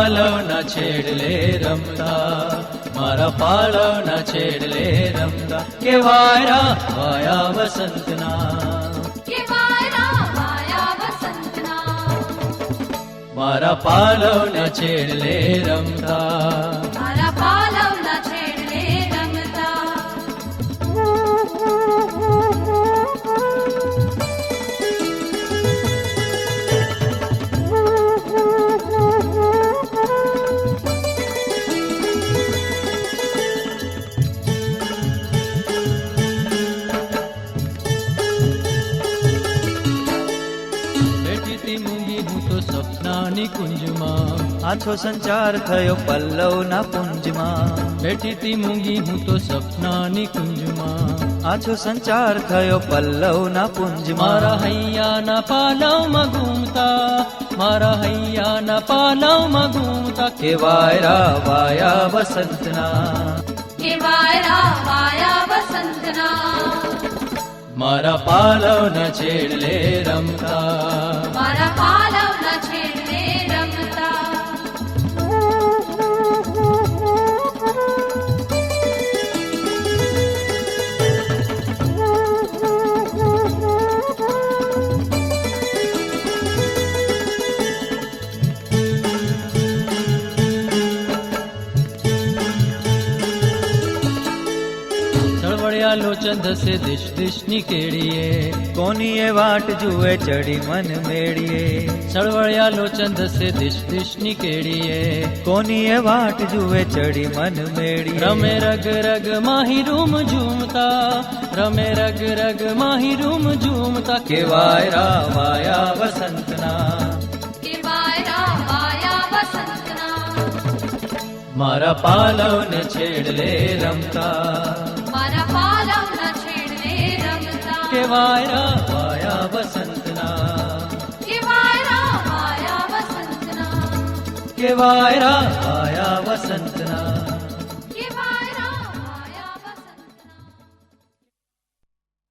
પાલવના છેડલે રમતા, મારા પાલવના છેડલે રમતા, કે વાયરા વાયા વસંતના, કે વાયરા વાયા વસંતના, મારા પાલવના છેડલે રમતા, મારા પાલવના છેડલે રમતા. મૂંગી હું તો સપનાની કુંજમાં, આછો સંચાર થયો પલ્લવના પુંજમાં, બેઠી તી મૂંગી હું તો સપનાની કુંજમાં, આછો સંચાર થયો પલ્લવના પુંજમાં. મારા હૈયાના પાલવમાં ઘૂમતા, મારા હૈયાના પાલવમાં ઘૂમતા, કે વાયરા વાયા વસંતના, કે વાયરા વાયા વસંતના, મારા પાલવના છેડલે રમતા, મારા પાલવના છેડલે રમતા. ચળવળ્યા લોચન ધસે દિશ દિશની કેડીએ, કોની એ વાટ જુએ ચડી મન મેળીએ, ચળવળ્યા લોચન ધસે દિશ દિશની કેડીએ, કોની એ વાટ જુએ ચડી મન મેળીએ. રમે રગ રગ માહી રૂમ ઝૂમતા, રમે રગ રગ માહી રૂમ ઝૂમતા, કે વાયરા વાયા વસંતના, કે વાયરા વાયા વસંતના, મારા પાલવને છેડલે રમતા, મારા પાલવના છેડલે રમતા. કે વાયરા વાયા વસંતના, કે વાયરા વાયા વસંતના, કે વાયરા વાયા વસંત